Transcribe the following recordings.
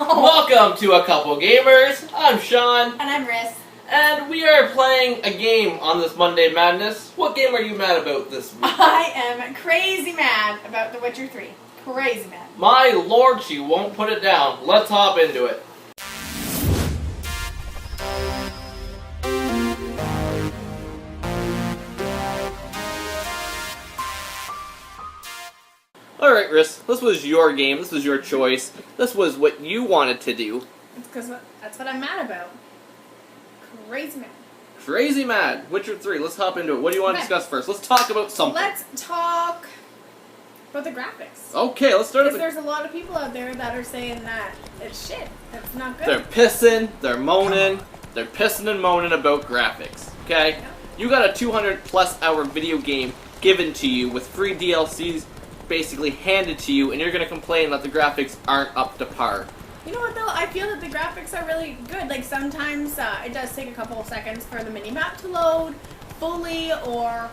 Welcome to A Couple Gamers. I'm Sean. And I'm Riss. And we are playing a game on this Monday Madness. What game are you mad about this week? I am crazy mad about The Witcher 3. Crazy mad. My lord, she won't put it down. Let's hop into it. Alright, Riss, this was your game, this was your choice, this was what you wanted to do. It's because that's what I'm mad about. Crazy mad. Crazy mad. Witcher 3, let's hop into it. What do you want to discuss first? Let's talk about something. Let's talk about the graphics. Okay, let's start with Because there's a lot of people out there that are saying that it's shit. That's not good. They're pissing, they're moaning, they're pissing and moaning about graphics, okay? Yeah. You got a 200+ hour video game given to you with free DLCs basically handed to you, and you're going to complain that the graphics aren't up to par. You know what though? I feel that the graphics are really good. Like sometimes it does take a couple of seconds for the minimap to load fully or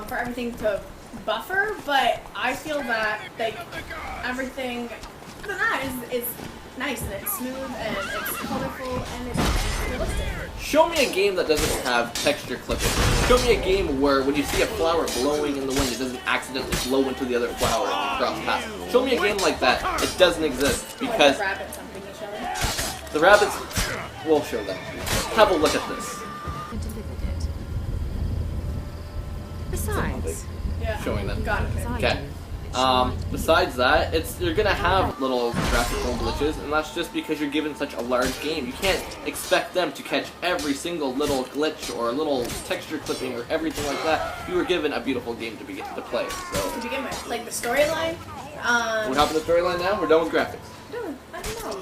for everything to buffer, but I feel that like everything other than that is nice and it's smooth and it's colorful and it's realistic. Show me a game that doesn't have texture clipping. Show me a game where when you see a flower blowing in the wind, it doesn't accidentally blow into the other flower and cross past. Show me a game like that. It doesn't exist because like the rabbit something you showed. the rabbits. We'll show them. Have a look at this. Besides, Yeah. Showing them. Got it. Okay. Besides that, you're gonna have little graphical glitches, and that's just because you're given such a large game. You can't expect them to catch every single little glitch or little texture clipping or everything like that. You were given a beautiful game to play. So, To begin with, like the storyline. what happened to the storyline now? We're done with graphics. I don't know.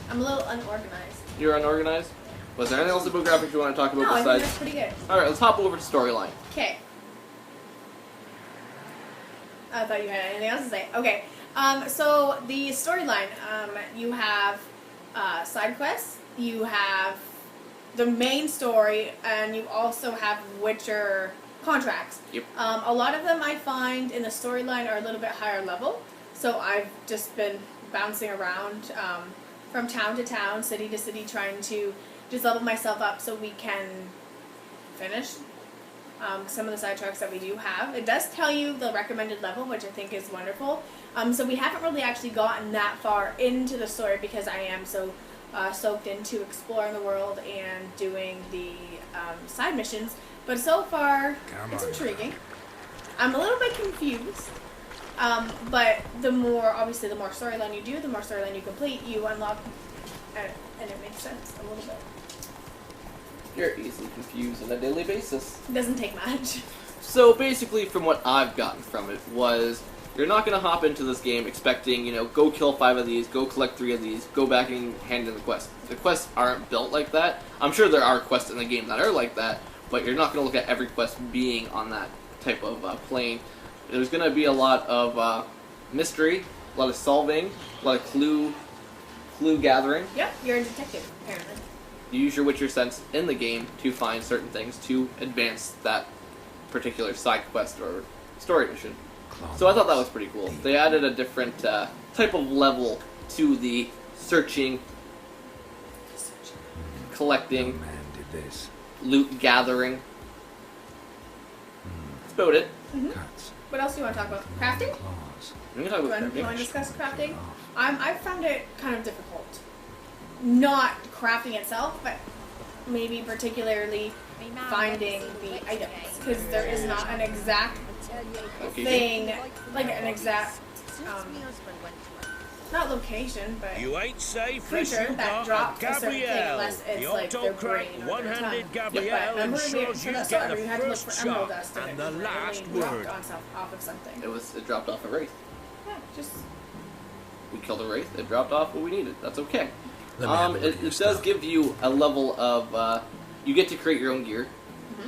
I'm a little unorganized. You're unorganized. Was there anything else about graphics you want to talk about No, I think besides? that's pretty good. All right, let's hop over to storyline. Okay. I thought you had anything else to say. Okay. So the storyline, you have side quests, you have the main story, and you also have Witcher contracts. Yep. A lot of them I find in the storyline are a little bit higher level, so I've just been bouncing around from town to town, city to city, trying to just level myself up so we can finish some of the sidetracks that we do have. It does tell you the recommended level, which I think is wonderful. So we haven't really actually gotten that far into the story because I am so soaked into exploring the world and doing the side missions. But so far, it's intriguing. I'm a little bit confused. But the more storyline you do, the more storyline you complete, you unlock, and it makes sense a little bit. You're easily confused on a daily basis. It doesn't take much. So basically, from what I've gotten from it was, you're not going to hop into this game expecting, go kill 5 of these, go collect 3 of these, go back and hand in the quest. The quests aren't built like that. I'm sure there are quests in the game that are like that, but you're not going to look at every quest being on that type of plane. There's going to be a lot of mystery, a lot of solving, a lot of clue gathering. Yep, you're a detective, apparently. You use your Witcher sense in the game to find certain things to advance that particular side quest or story mission. So I thought that was pretty cool. They added a different type of level to the searching, collecting, loot gathering. That's about it. Mm-hmm. What else do you want to talk about? Crafting? We can talk about You want crafting. to discuss crafting? I've found it kind of difficult. Not crafting itself, but maybe particularly finding the items. Because there is not an exact thing, like an exact, not location, but You ain't safe creature that drops a certain thing unless it's like their brain or their tongue. one-handed But Gabrielle remember ensures for you that get story, the you had to look first for emerald shot dust and and it the really last dropped word. off of something. It dropped off a wraith. Yeah, just We killed a wraith. It dropped off what we needed. That's okay. It does give you a level of you get to create your own gear,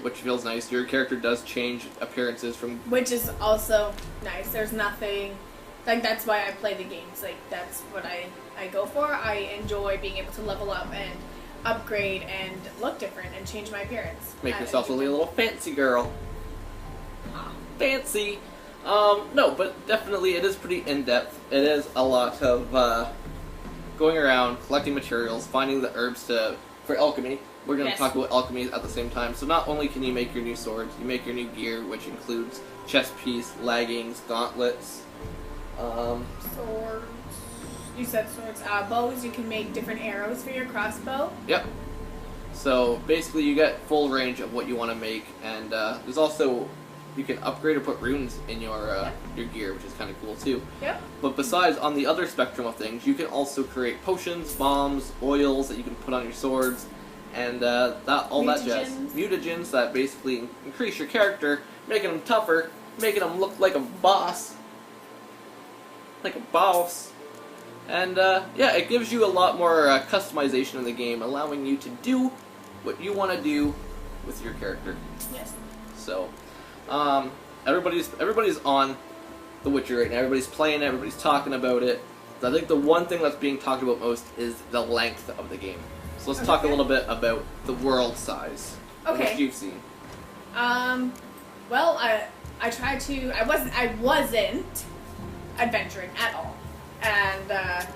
which feels nice. Your character does change appearances from. which is also nice. There's nothing like that's why I play the games. Like that's what I go for. I enjoy being able to level up and upgrade and look different and change my appearance. Make yourself really a little fancy girl. Fancy. No, but definitely it is pretty in-depth. It is a lot of going around, collecting materials, finding the herbs for alchemy. We're going to talk about alchemy at the same time. So not only can you make your new swords, you make your new gear, which includes chest piece, leggings, gauntlets. Swords. You said swords. Bows. You can make different arrows for your crossbow. Yep. So basically, you get full range of what you want to make, and there's also you can upgrade or put runes in your gear, which is kind of cool too. Yep. But besides, on the other spectrum of things, you can also create potions, bombs, oils that you can put on your swords, and that jazz. Mutagens that basically increase your character, making them tougher, making them look like a boss. Like a boss. And yeah, it gives you a lot more customization in the game, allowing you to do what you want to do with your character. Yes. So, everybody's on The Witcher right now. Everybody's playing it. Everybody's talking about it. I think the one thing that's being talked about most is the length of the game. So let's talk a little bit about the world size. Okay. What you've seen. Well, I tried to. I wasn't adventuring at all, and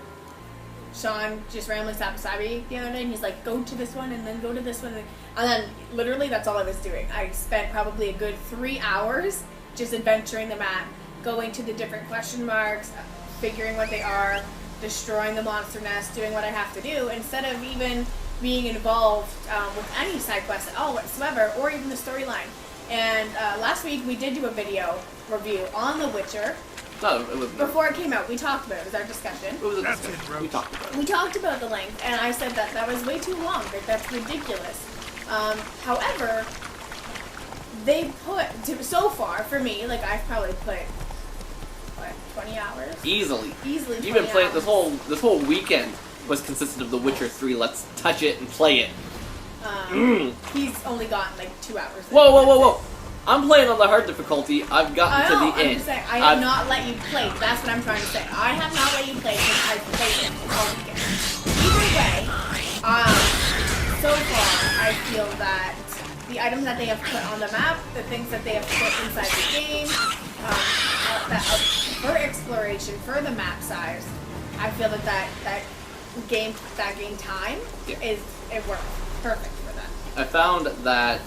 Sean just randomly sat beside me the other day, and he's like, "Go to this one, and then go to this one," and then literally that's all I was doing. I spent probably a good 3 hours just adventuring the map, going to the different question marks, figuring what they are, destroying the monster nest, doing what I have to do, instead of even being involved with any side quests at all whatsoever, or even the storyline. And last week we did do a video review on The Witcher. No, it wasn't. Before it came out, we talked about it. It was our discussion. It was a discussion. We talked about it. We talked about the length, and I said that was way too long. That's ridiculous. However, they put, so far, for me, like I've probably put, 20 hours? Easily. Easily 20 You've been playing hours. this whole weekend was consisted of The Witcher 3. Let's touch it and play it. He's only gotten like 2 hours. Whoa. I'm playing on the hard difficulty. I've gotten to the end. I'm just saying, I have not let you play. That's what I'm trying to say. I have not let you play because I've played it all weekend. Either way, so far, I feel that the items that they have put on the map, the things that they have put inside the game, for exploration, for the map size, I feel that game time it works perfect for that. I found that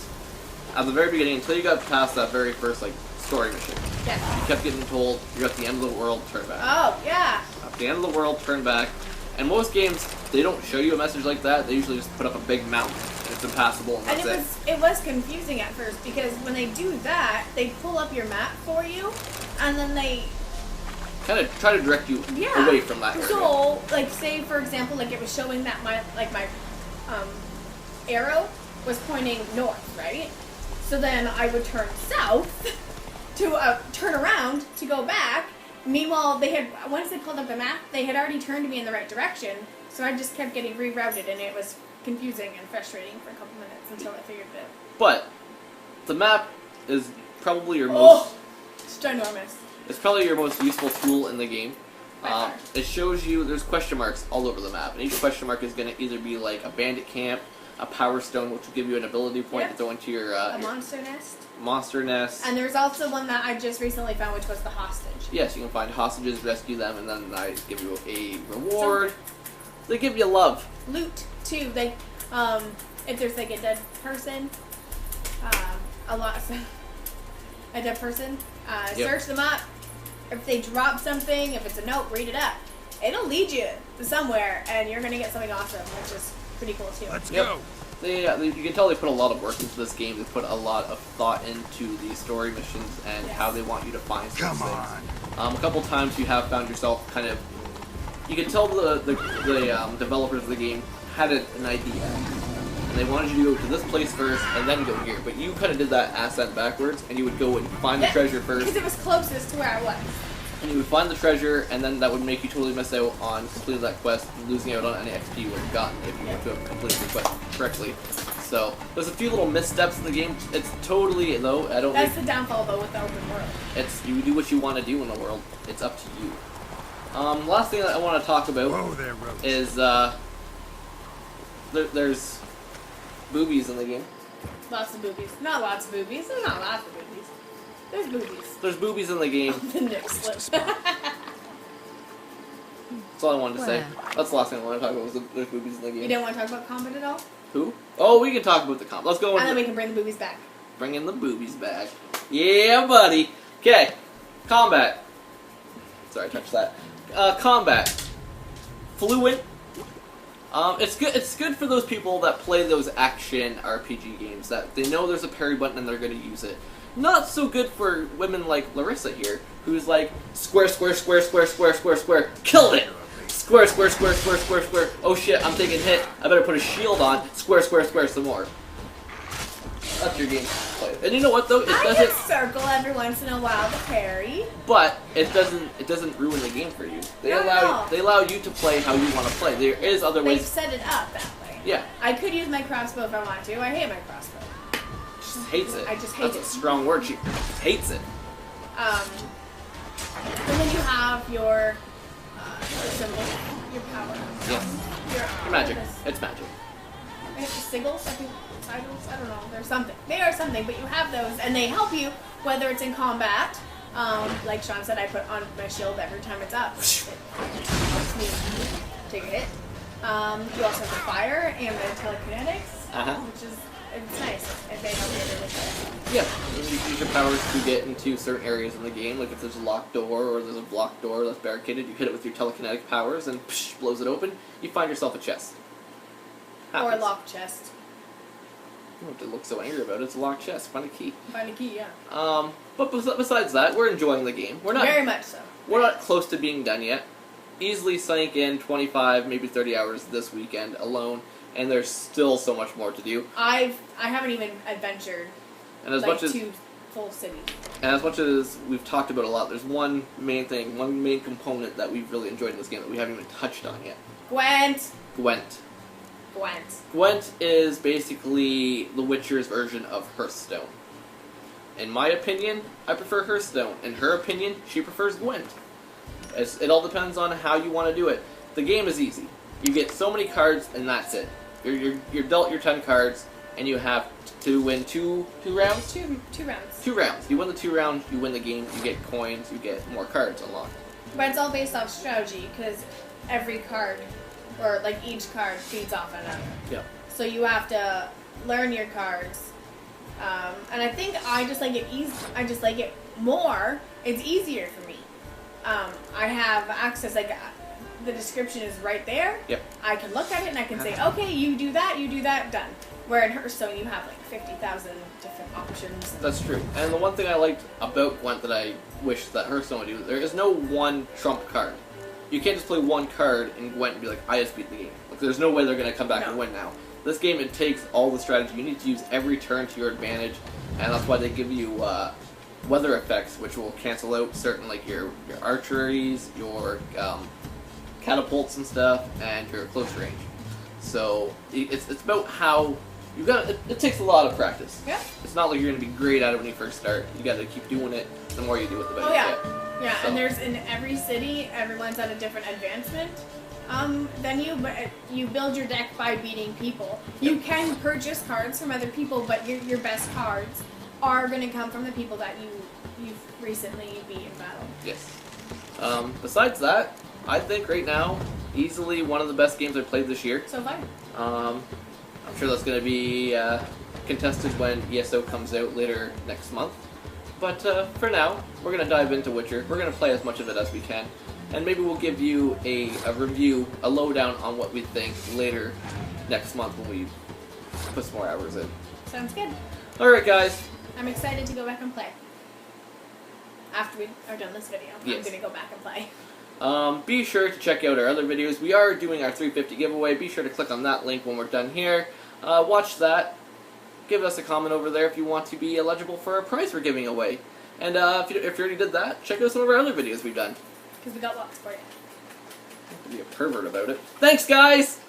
at the very beginning, until you got past that very first story mission, you kept getting told you're at the end of the world, turn back. Oh yeah. At the end of the world, turn back. And most games, they don't show you a message like that. They usually just put up a big mountain and it's impassable, and that's it was confusing at first because when they do that, they pull up your map for you, and then they kind of try to direct you away from that area. So, say for example, it was showing that my arrow was pointing north, right? So then I would turn south to turn around to go back. Meanwhile, once they pulled up the map, they had already turned me in the right direction. So I just kept getting rerouted, and it was confusing and frustrating for a couple minutes until I figured it out. But the map is probably your most. It's ginormous. It's probably your most useful tool in the game. It shows you there's question marks all over the map, and each question mark is going to either be like a bandit camp, a power stone, which will give you an ability point to throw into your monster nest. Monster nest. And there's also one that I just recently found, which was the hostage. Yes, you can find hostages, rescue them, and then I give you a reward. They give you love. Loot too. They, if there's a dead person, a dead person, search them up. If they drop something, if it's a note, read it up. It'll lead you to somewhere, and you're gonna get something awesome, which is pretty cool too. Let's go. You can tell they put a lot of work into this game. They put a lot of thought into the story missions and how they want you to find some things. A couple times you have found yourself kind of. You can tell the developers of the game had an idea, and they wanted you to go to this place first and then go here. But you kind of did that ascent backwards, and you would go and find the treasure first. Because it was closest to where I was. And you would find the treasure, and then that would make you totally miss out on completing that quest, losing out on any XP you would have gotten if you were to have completed the quest correctly. So there's a few little missteps in the game. It's totally That's the downfall though with the open world. It's you do what you want to do in the world. It's up to you. Last thing that I want to talk about is there's boobies in the game. Lots of boobies. Not lots of boobies. There's not lots of boobies. There's boobies. There's boobies in the game. The nip slip. That's all I wanted to say. Wow. That's the last thing I want to talk about was there's boobies in the game. You don't want to talk about combat at all? Who? Oh, we can talk about the combat. Let's go And then into we can bring the boobies back. bring in the boobies back. Yeah, buddy. Okay, combat. Sorry, I touched that. Combat. Fluent. It's good. It's good for those people that play those action RPG games that they know there's a parry button and they're going to use it. Not so good for women like Larissa here, who's like square, square, square, square, square, square, square. Killed it. Square, square, square, square, square, square. Oh shit! I'm taking hit. I better put a shield on. Square, square, square, some more. That's your game play. And you know what though? It I doesn't. can circle every once in a while to parry. But it doesn't ruin the game for you. They Not at all. allow you to play how you want to play. There is other They've ways. set it up that way. Yeah, I could use my crossbow if I want to. I hate my crossbow. she just hates it. I just hate That's it. a strong word. She just hates it. And then you have your symbol, your power. Yes. Your Magic. this- It's magic. Sigils, I think, titles, I don't know. There's something. They are something, but you have those, and they help you whether it's in combat. Like Sean said, I put on my shield every time it's up. It helps me take a hit. You also have the fire and the telekinetics, which is it's nice. If they help you with it. Yeah. You use your powers to get into certain areas in the game. Like if there's a locked door or there's a blocked door that's barricaded, you hit it with your telekinetic powers and psh, blows it open. You find yourself a chest. Or a Happens. locked chest. You don't have to look so angry about it. It's a locked chest. Find a key. Find a key, yeah. But besides that, we're enjoying the game. We're not. Very much so. We're not close to being done yet. Easily sank in 25, maybe 30 hours this weekend alone, and there's still so much more to do. I haven't even adventured And as like much as 2 full cities. we've talked about a lot, there's one main thing, one main component that we've really enjoyed in this game that we haven't even touched on yet. Gwent. Gwent. Gwent. Gwent is basically The Witcher's version of Hearthstone. In my opinion, I prefer Hearthstone. In her opinion, she prefers Gwent. It all depends on how you want to do it. The game is easy. You get so many cards, and that's it. You're dealt your 10 cards, and you have to win two rounds? Two rounds. 2 rounds. You win the 2 rounds, you win the game, you get coins, you get more cards unlocked. But it's all based off strategy, because every card, or like each card, feeds off another. Yeah. So you have to learn your cards. And I think I just like it I just like it more. It's easier for me. I have access, like, the description is right there. Yep. I can look at it and I can say, okay, you do that, done. Where in Hearthstone you have like 50,000 different options. That's true. And the one thing I liked about Gwent that I wish that Hearthstone would do, there is no one trump card. You can't just play one card in Gwent and be like, I just beat the game. Like, there's no way they're going to come back and win now. This game, it takes all the strategy. You need to use every turn to your advantage, and that's why they give you weather effects, which will cancel out certain, like, your archeries, your catapults and stuff, and your close range. So it's about how you got. It takes a lot of practice. Yeah. It's not like you're gonna be great at it when you first start. You got to keep doing it. The more you do it, the better Oh yeah, you get. yeah. So. And there's in every city, everyone's at a different advancement than you. But you build your deck by beating people. You can purchase cards from other people, but your best cards are going to come from the people that you've recently beat in battle. Yes. Besides that, I think right now, easily one of the best games I've played this year. So far. I'm sure that's going to be contested when ESO comes out later next month. But for now, we're going to dive into Witcher. We're going to play as much of it as we can. And maybe we'll give you a review, a lowdown on what we think later next month when we put some more hours in. Sounds good. Alright guys. I'm excited to go back and play. After we are done this video, Yes. I'm going to go back and play. Be sure to check out our other videos. We are doing our 350 giveaway. Be sure to click on that link when we're done here. Watch that. Give us a comment over there if you want to be eligible for a prize we're giving away. And if you already did that, check out some of our other videos we've done. Because we got lots for you. Don't have to be a pervert about it. Thanks, guys!